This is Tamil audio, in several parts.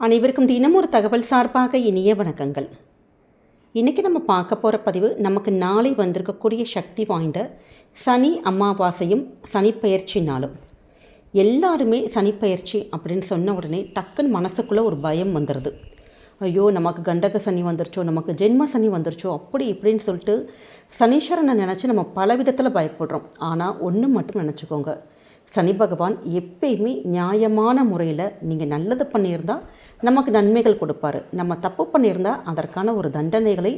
அனைவருக்கும் தினம் ஒரு தகவல் சார்பாக இனிய வணக்கங்கள். இன்றைக்கி நம்ம பார்க்க போகிற பதிவு நமக்கு நாளை வந்திருக்கக்கூடிய சக்தி வாய்ந்த சனி அமாவாசையும் சனிப்பெயர்ச்சி நாளும். எல்லாருமே சனிப்பெயர்ச்சி அப்படின்னு சொன்ன உடனே டக்குன்னு மனசுக்குள்ளே ஒரு பயம் வந்துடுது. ஐயோ, நமக்கு கண்டக சனி வந்துருச்சோ, நமக்கு ஜென்ம சனி வந்துருச்சோ, அப்படி இப்படின்னு சொல்லிட்டு சனீஸ்வரனை நினச்சி நம்ம பல விதத்தில் பயப்படுறோம். ஆனால் ஒன்று மட்டும் நினச்சிக்கோங்க, சனி பகவான் எப்பயுமே நியாயமான முறையில் நீங்கள் நல்லது பண்ணியிருந்தால் நமக்கு நன்மைகள் கொடுப்பாரு. நம்ம தப்பு பண்ணியிருந்தால் அதற்கான ஒரு தண்டனைகளை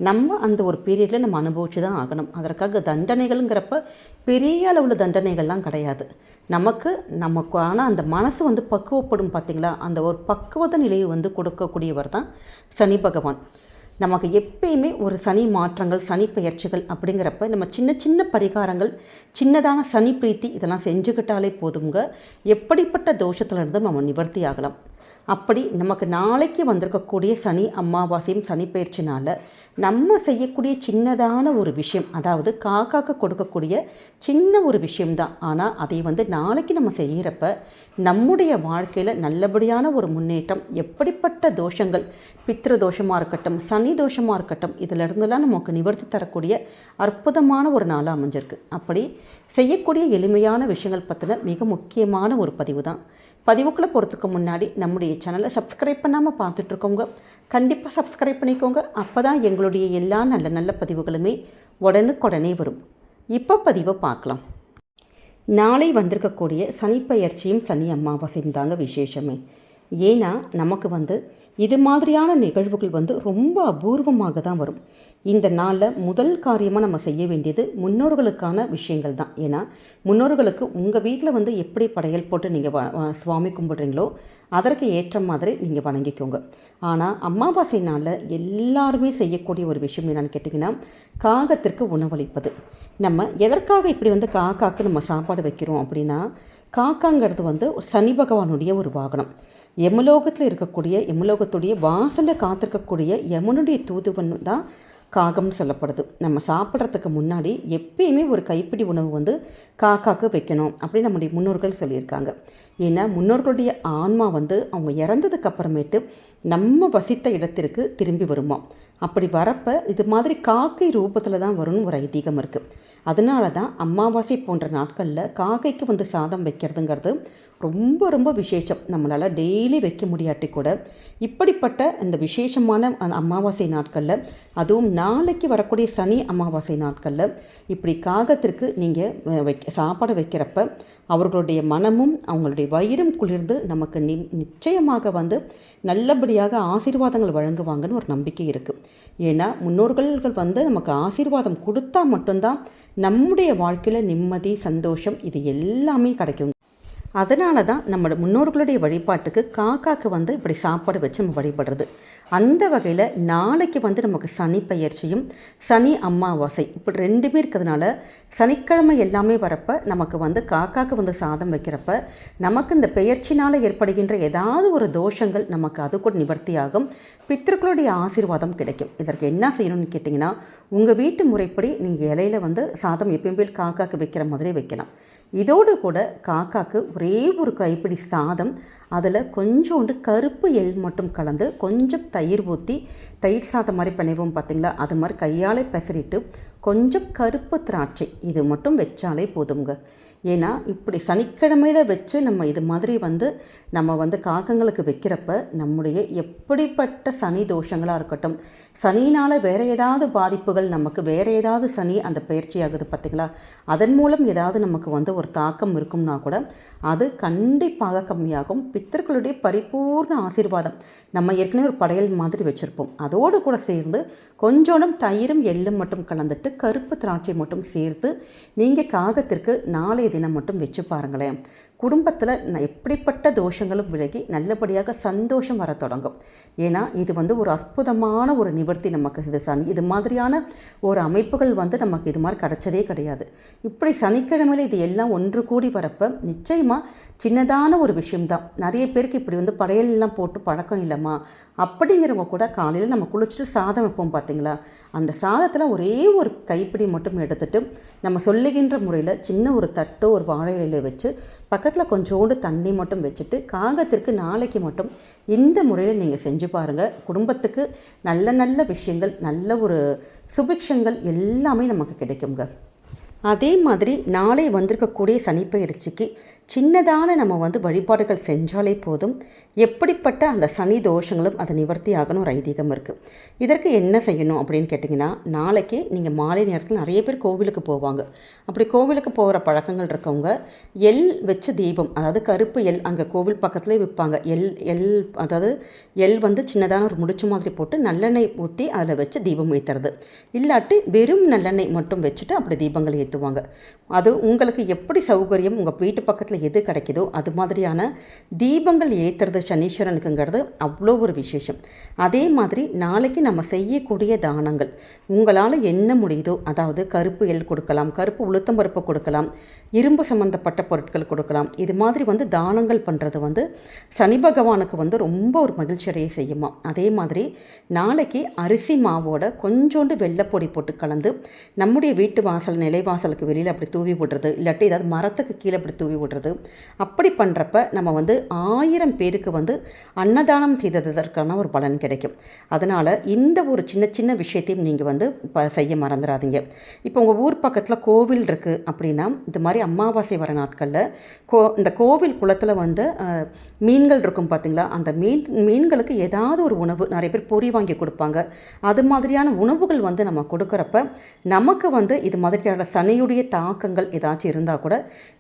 நம்ம அந்த ஒரு பீரியடில் நம்ம அனுபவிச்சு தான் ஆகணும். அதற்காக தண்டனைகள்ங்கிறப்ப பெரிய அளவில் தண்டனைகள்லாம் கிடையாது. நமக்கான அந்த மனசு பக்குவப்படும் பார்த்திங்களா, அந்த ஒரு பக்குவத நிலையை கொடுக்கக்கூடியவர் தான் சனி பகவான். நமக்கு எப்பயுமே ஒரு சனி மாற்றங்கள், சனி பெயர்ச்சிகள் அப்படிங்கிறப்ப நம்ம சின்ன சின்ன பரிகாரங்கள், சின்னதான சனி பிரீத்தி இதெல்லாம் செஞ்சுக்கிட்டாலே போதுங்க, எப்படிப்பட்ட தோஷத்துலேருந்து நம்ம நிவர்த்தி ஆகலாம். அப்படி நமக்கு நாளைக்கு வந்திருக்கக்கூடிய சனி அமாவாசையும் சனி பயிற்சினால் நம்ம செய்யக்கூடிய சின்னதான ஒரு விஷயம், அதாவது காக்காக்கு கொடுக்கக்கூடிய சின்ன ஒரு விஷயம்தான். ஆனால் அதை நாளைக்கு நம்ம செய்கிறப்ப நம்முடைய வாழ்க்கையில் நல்லபடியான ஒரு முன்னேற்றம், எப்படிப்பட்ட தோஷங்கள், பித்ரு தோஷமாக இருக்கட்டும், சனி தோஷமாக இருக்கட்டும், இதிலிருந்துலாம் நமக்கு நிவர்த்தி தரக்கூடிய அற்புதமான ஒரு நாளாக அமைஞ்சிருக்கு. அப்படி செய்யக்கூடிய எளிமையான விஷயங்கள் பற்றின மிக முக்கியமான ஒரு பதிவு தான். பதிவுக்குள்ளே போகிறதுக்கு முன்னாடி நம்முடைய சேனலை சப்ஸ்கிரைப் பண்ணாமல் பார்த்துட்ருக்கோங்க, கண்டிப்பாக சப்ஸ்கிரைப் பண்ணிக்கோங்க. அப்போ தான் எங்களுடைய எல்லா நல்ல நல்ல பதிவுகளுமே உடனுக்குடனே வரும். இப்போ பதிவை பார்க்கலாம். நாளை வந்திருக்கக்கூடிய சனிப்பெயர்ச்சியும் சனி அமாவாசையும் தாங்க விசேஷமே. ஏன்னா நமக்கு இது மாதிரியான நிகழ்வுகள் ரொம்ப அபூர்வமாக தான் வரும். இந்த நாளில் முதல் காரியமாக நம்ம செய்ய வேண்டியது முன்னோர்களுக்கான விஷயங்கள் தான். ஏன்னா முன்னோர்களுக்கு உங்கள் வீட்டில் எப்படி படையல் போட்டு நீங்கள் சுவாமி கும்பிட்றீங்களோ அதற்கு ஏற்ற மாதிரி நீங்கள் வணங்கிக்கோங்க. ஆனால் அமாவாசை நாளில் எல்லாருமே செய்யக்கூடிய ஒரு விஷயம் என்னென்னு கேட்டிங்கன்னா, காகத்திற்கு உணவளிப்பது. நம்ம எதற்காக இப்படி காக்காக்கு நம்ம சாப்பாடு வைக்கிறோம் அப்படின்னா, காக்காங்கிறது சனி பகவானுடைய ஒரு வாகனம். யமலோகத்தில் இருக்கக்கூடிய, யமலோகத்துடைய வாசலில் காத்திருக்கக்கூடிய யமனுடைய தூதுவன் தான் காகம்னு சொல்லப்படுது. நம்ம சாப்பிட்றதுக்கு முன்னாடி எப்பயுமே ஒரு கைப்பிடி உணவு காக்காக்கு வைக்கணும் அப்படின்னு நம்முடைய முன்னோர்கள் சொல்லியிருக்காங்க. ஏன்னா முன்னோர்களுடைய ஆன்மா அவங்க இறந்ததுக்கு அப்புறமேட்டு நம்ம வசித்த இடத்திற்கு திரும்பி வருமா. அப்படி வரப்போ இது மாதிரி காக்கை ரூபத்தில் தான் வரும்னு ஒரு ஐதீகம் இருக்குது. அதனால தான் அமாவாசை போன்ற நாட்களில் காக்கைக்கு சாதம் வைக்கிறதுங்கிறது ரொம்ப ரொம்ப விசேஷம். நம்மளால் டெய்லி வைக்க முடியாட்டி கூட இப்படிப்பட்ட இந்த விசேஷமான அந்த அமாவாசை நாட்களில், அதுவும் நாளைக்கு வரக்கூடிய சனி அமாவாசை நாட்களில் இப்படி காகத்திற்கு நீங்கள் சாப்பாடு வைக்கிறப்ப அவர்களுடைய மனமும் அவங்களுடைய வயிறும் குளிர்ந்து நமக்கு நிச்சயமாக நல்லபடியாக ஆசீர்வாதங்கள் வழங்குவாங்கன்னு ஒரு நம்பிக்கை இருக்குது. ஏன்னா முன்னோர்கள் நமக்கு ஆசீர்வாதம் கொடுத்தா மட்டும்தான் நம்முடைய வாழ்க்கையில் நிம்மதி, சந்தோஷம் இது எல்லாமே கிடைக்கும். அதனால தான் நம்ம முன்னோர்களுடைய வழிபாட்டுக்கு காக்காக்கு இப்படி சாப்பாடு வச்சு நம்ம வழிபடுறது. அந்த வகையில் நாளைக்கு நமக்கு சனி பெயர்ச்சியும் சனி அமாவாசை இப்படி ரெண்டுமே இருக்கிறதுனால சனிக்கிழமை எல்லாமே வரப்போ நமக்கு காக்காக்கு சாதம் வைக்கிறப்ப நமக்கு இந்த பெயர்ச்சினால் ஏற்படுகின்ற ஏதாவது ஒரு தோஷங்கள் நமக்கு அது கூட நிவர்த்தி ஆகும். பித்திருக்களுடைய ஆசீர்வாதம் கிடைக்கும். இதற்கு என்ன செய்யணும்னு கேட்டிங்கன்னா, உங்கள் வீட்டு முறைப்படி நீங்கள் இலையில் சாதம் எப்பயுமே காக்காக்கு வைக்கிற மாதிரி வைக்கலாம். இதோடு கூட காக்காக்கு ஒரே ஒரு கைப்பிடி சாதம், அதில் கொஞ்சோண்டு கருப்பு எள் மட்டும் கலந்து கொஞ்சம் தயிர் ஊற்றி, தயிர் சாதம் மாதிரி பண்ணிவோம் பார்த்திங்களா, அது மாதிரி கையால் பெசரிட்டு கொஞ்சம் கருப்பு திராட்சை இது மட்டும் வச்சாலே போதுங்க. ஏன்னா இப்படி சனிக்கிழமையில் வச்சு நம்ம இது மாதிரி நம்ம காகங்களுக்கு வைக்கிறப்ப நம்முடைய எப்படிப்பட்ட சனி தோஷங்களாக இருக்கட்டும், சனினால் வேறு ஏதாவது பாதிப்புகள், நமக்கு வேறு ஏதாவது சனி அந்த பயிற்சி ஆகுது பார்த்திங்களா, அதன் மூலம் ஏதாவது நமக்கு ஒரு தாக்கம் இருக்கும்னா கூட அது கண்டிப்பாக கம்மியாகும். பித்தர்களுடைய பரிபூர்ண ஆசீர்வாதம் நம்ம ஏற்கனவே ஒரு படையல் மாதிரி வச்சுருப்போம், அதோடு கூட சேர்ந்து கொஞ்சோண்டும் தயிரும் எள்ளும் மட்டும் கலந்துட்டு கருப்பு திராட்சை மட்டும் சேர்த்து நீங்கள் காகத்திற்கு நாளைய தினம் மட்டும் வச்சு பாருங்களேன். குடும்பத்தில் எப்படிப்பட்ட தோஷங்களும் விலகி நல்லபடியாக சந்தோஷம் வர தொடங்கும். ஏன்னா இது ஒரு அற்புதமான ஒரு நிவர்த்தி நமக்கு. இது மாதிரியான ஒரு அமைப்புகள் நமக்கு இது மாதிரி கிடைச்சதே கிடையாது. இப்படி சனிக்கிழமையில் இது எல்லாம் ஒன்று கூடி வரப்போ நிச்சயமாக சின்னதான ஒரு விஷயம்தான். நிறைய பேருக்கு இப்படி வந்து படையல்லாம் போட்டு பழக்கம் இல்லைம்மா அப்படிங்கிறவங்க கூட காலையில் நம்ம குளிச்சுட்டு சாதம் வைப்போம் பார்த்தீங்களா, அந்த சாதத்தில் ஒரே ஒரு கைப்பிடி மட்டும் எடுத்துகிட்டு நம்ம சொல்லுகின்ற முறையில் சின்ன ஒரு தட்டோ ஒரு வாழை இலையில வச்சு பக்கத்தில் கொஞ்சோண்டு தண்ணி மட்டும் வச்சுட்டு காகத்திற்கு நாளைக்கு மட்டும் இந்த முறையில் நீங்கள் செஞ்சு பாருங்கள். குடும்பத்துக்கு நல்ல நல்ல விஷயங்கள், நல்ல ஒரு சுபிக்ஷங்கள் எல்லாமே நமக்கு கிடைக்குங்க. அதே மாதிரி நாளை வந்திருக்கக்கூடிய சனிப்பெயர்ச்சிக்கு சின்னதான நம்ம வந்து வழிபாடுகள் செஞ்சாலே போதும். எப்படிப்பட்ட அந்த சனி தோஷங்களும் அதை நிவர்த்தி ஆகணும் ஒரு ஐதீகம் இருக்குது. இதற்கு என்ன செய்யணும் அப்படின்னு கேட்டிங்கன்னா, நாளைக்கு நீங்கள் மாலை நேரத்தில் நிறைய பேர் கோவிலுக்கு போவாங்க. அப்படி கோவிலுக்கு போகிற பழக்கங்கள் இருக்கவங்க எல் வச்ச தீபம், அதாவது கருப்பு எல் அங்கே கோவில் பக்கத்துலேயே விற்பாங்க. அதாவது எல் வந்து சின்னதான ஒரு முடிச்ச மாதிரி போட்டு நல்லெண்ணெய் ஊற்றி அதில் வச்சு தீபம் ஏற்றுறது, இல்லாட்டி வெறும் நல்லெண்ணெய் மட்டும் வச்சுட்டு அப்படி தீபங்கள் ஏற்றுவாங்க. அது உங்களுக்கு எப்படி சௌகரியம், உங்கள் வீட்டு பக்கத்தில் எது கிடைக்குதோ அது மாதிரியான தீபங்கள் ஏற்றுறது சனீஸ்வரனுக்குங்கிறது அவ்வளோ ஒரு விசேஷம். அதே மாதிரி நாளைக்கு நம்ம செய்யக்கூடிய தானங்கள் உங்களால் என்ன முடியுதோ, அதாவது கருப்பு எள் கொடுக்கலாம், கருப்பு உளுத்தம்பருப்பு கொடுக்கலாம், இரும்பு சம்மந்தப்பட்ட பொருட்கள் கொடுக்கலாம். இது மாதிரி வந்து தானங்கள் பண்ணுறது வந்து சனி பகவானுக்கு வந்து ரொம்ப ஒரு மகிழ்ச்சி அடைய செய்யுமா. அதே மாதிரி நாளைக்கு அரிசி மாவோட கொஞ்சோண்டு வெள்ளைப்பொடி போட்டு கலந்து நம்முடைய வீட்டு வாசல் நிலைவாசலுக்கு வெளியில் அப்படி தூவி விடுறது, இல்லாட்டி ஏதாவது மரத்துக்கு கீழே அப்படி தூவி விடுறது. அப்படி பண்ணுறப்ப நம்ம வந்து 1000 பேருக்கு வந்து அன்னதானம் செய்ததற்கான ஒரு பலன் கிடைக்கும். அதனால் இந்த ஒரு சின்ன சின்ன விஷயத்தையும் நீங்கள் வந்து செய்ய மறந்துடாதீங்க. இப்போ உங்கள் ஊர் பக்கத்தில் கோவில் இருக்குது அப்படின்னா, இது மாதிரி அமாவாசை வர நாட்களில் இந்த கோவில் குளத்தில் வந்து மீன்கள் இருக்கும் பார்த்திங்களா, அந்த மீன்களுக்கு ஏதாவது ஒரு உணவு, நிறைய பேர் பொறி வாங்கி கொடுப்பாங்க. அது மாதிரியான உணவுகள் வந்து நம்ம கொடுக்குறப்ப நமக்கு வந்து இது மாதிரியான சனியுடைய தாக்கங்கள் ஏதாச்சும் இருந்தால் கூட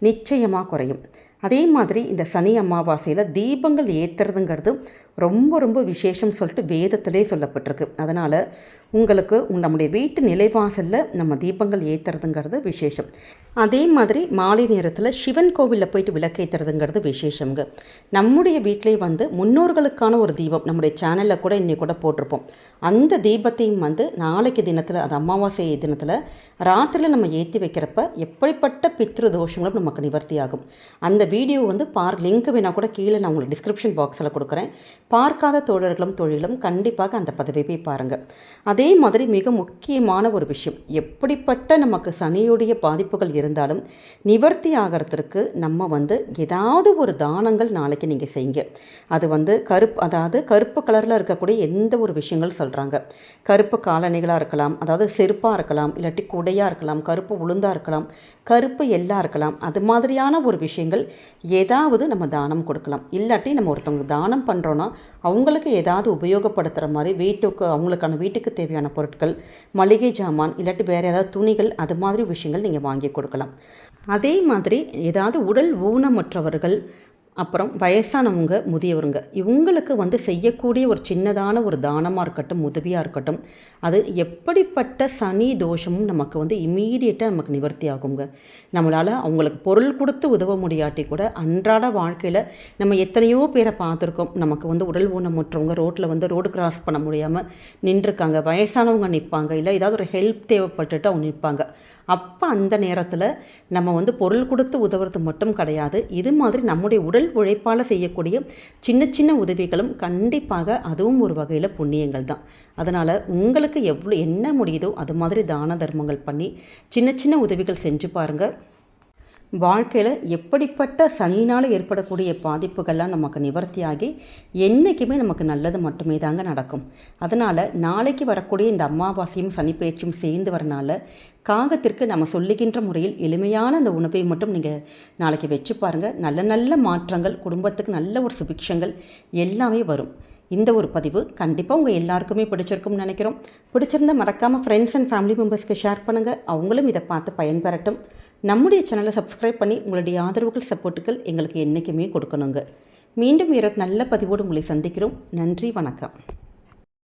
நிச்சயமாக குறையும். அதே மாதிரி இந்த சனி அமாவாசையில் தீபங்கள் ஏற்றுறதுங்கிறது ரொம்ப ரொம்ப விசேஷம் சொல்லிட்டு வேதத்திலே சொல்லப்பட்டிருக்கு. அதனால் உங்களுக்கு நம்முடைய வீட்டு நிலைவாசலில் நம்ம தீபங்கள் ஏற்றுறதுங்கிறது விசேஷம். அதே மாதிரி மாலை நேரத்தில் சிவன் கோவிலில் போயிட்டு விளக்கேற்றுறதுங்கிறது விசேஷங்க. நம்முடைய வீட்டிலே வந்து முன்னோர்களுக்கான ஒரு தீபம் நம்முடைய சேனலில் கூட இன்னைக்கு கூட போட்டிருப்போம். அந்த தீபத்தையும் வந்து நாளைக்கு தினத்தில், அது அமாவாசை தினத்தில் ராத்திரியில் நம்ம ஏற்றி வைக்கிறப்ப எப்படிப்பட்ட பித்ரு தோஷங்களும் நமக்கு நிவர்த்தி ஆகும். அந்த வீடியோ வந்து லிங்க் வேணால் கூட கீழே நான் உங்களுக்கு டிஸ்கிரிப்ஷன் பாக்ஸில் கொடுக்குறேன். பார்க்காத தோழர்களும் தொழிலும் கண்டிப்பாக அந்த பதிவை போய் பாருங்கள். அதே மாதிரி மிக முக்கியமான ஒரு விஷயம், எப்படிப்பட்ட நமக்கு சனியுடைய பாதிப்புகள் இருந்தாலும் நிவர்த்தி ஆகிறதுக்கு நம்ம வந்து ஏதாவது ஒரு தானங்கள் நாளைக்கு நீங்கள் செய்யுங்க. அது வந்து கருப்பு கலரில் இருக்கக்கூடிய எந்த ஒரு விஷயங்கள் சொல்கிறாங்க, கருப்பு காலணிகளாக இருக்கலாம், அதாவது செருப்பாக இருக்கலாம், இல்லாட்டி குடையாக இருக்கலாம், கருப்பு உளுந்தாக இருக்கலாம், கருப்பு எல்லாம் இருக்கலாம். அது மாதிரியான ஒரு விஷயங்கள் ஏதாவது நம்ம தானம் கொடுக்கலாம். இல்லாட்டி நம்ம ஒருத்தவங்க தானம் பண்ணுறோன்னா அவங்களுக்கு ஏதாவது உபயோகப்படுத்துகிற மாதிரி அவங்களுக்கான வீட்டுக்கு தேவையான பொருட்கள், மளிகை ஜாமான், இல்லாட்டி வேறு ஏதாவது துணிகள், அது மாதிரி விஷயங்கள் நீங்கள் வாங்கி கொடுக்கலாம். அதே மாதிரி ஏதாவது உடல் ஊனமற்றவர்கள், அப்புறம் வயசானவங்க, முதியவருங்க, இவங்களுக்கு வந்து செய்யக்கூடிய ஒரு சின்னதான ஒரு தானமாக இருக்கட்டும், உதவியாக இருக்கட்டும், அது எப்படிப்பட்ட சனி தோஷமும் நமக்கு வந்து இம்மீடியட்டாக நமக்கு நிவர்த்தி ஆகுங்க. நம்மளால் அவங்களுக்கு பொருள் கொடுத்து உதவ முடியாட்டி கூட அன்றாட வாழ்க்கையில் நம்ம எத்தனையோ பேரை பார்த்துருக்கோம். நமக்கு வந்து உடல் ஊனமுற்றவங்க ரோட்டில் வந்து ரோடு கிராஸ் பண்ண முடியாமல் நின்றுருக்காங்க, வயசானவங்க நிற்பாங்க, இல்லை ஏதாவது ஒரு ஹெல்ப் தேவைப்பட்டுட்டு அவங்க நிற்பாங்க. அப்போ அந்த நேரத்தில் நம்ம வந்து பொருள் கொடுத்து உதவுறது மட்டும் கிடையாது, இது மாதிரி நம்முடைய உடல் உழைப்பால் செய்யக்கூடிய சின்ன சின்ன உதவிகளும் கண்டிப்பாக அதுவும் ஒரு வகையில் புண்ணியங்கள் தான். அதனால் உங்களுக்கு என்ன முடியுதோ அது மாதிரி தான தர்மங்கள் பண்ணி சின்ன சின்ன உதவிகள் செஞ்சு பாருங்கள். வாழ்க்கையில் எப்படிப்பட்ட சனியினால் ஏற்படக்கூடிய பாதிப்புகள்லாம் நமக்கு நிவர்த்தியாகி என்றைக்குமே நமக்கு நல்லது மட்டுமே தாங்க நடக்கும். அதனால் நாளைக்கு வரக்கூடிய இந்த அமாவாசையும் சனிப்பெயர்ச்சியும் சேர்ந்து வரனால காகத்திற்கு நம்ம சொல்லுகின்ற முறையில் எளிமையான அந்த உணவை மட்டும் நீங்கள் நாளைக்கு வச்சு பாருங்கள். நல்ல நல்ல மாற்றங்கள், குடும்பத்துக்கு நல்ல ஒரு சுபிக்ஷங்கள் எல்லாமே வரும். இந்த ஒரு பதிவு கண்டிப்பாக உங்கள் எல்லாருக்குமே பிடிச்சிருக்கும்னு நினைக்கிறோம். பிடிச்சிருந்தால் மறக்காமல் ஃப்ரெண்ட்ஸ் அண்ட் ஃபேமிலி மெம்பர்ஸ்க்கு ஷேர் பண்ணுங்கள், அவங்களும் இதை பார்த்து பயன்பெறட்டும். நம்முடைய சேனலை சப்ஸ்கிரைப் பண்ணி உங்களுடைய ஆதரவுகள், சப்போர்ட்டுகள் எங்களுக்கு என்றைக்குமே கொடுக்கணுங்க. மீண்டும் வேறு நல்ல பதிவோடு உங்களை சந்திக்கிறோம். நன்றி, வணக்கம்.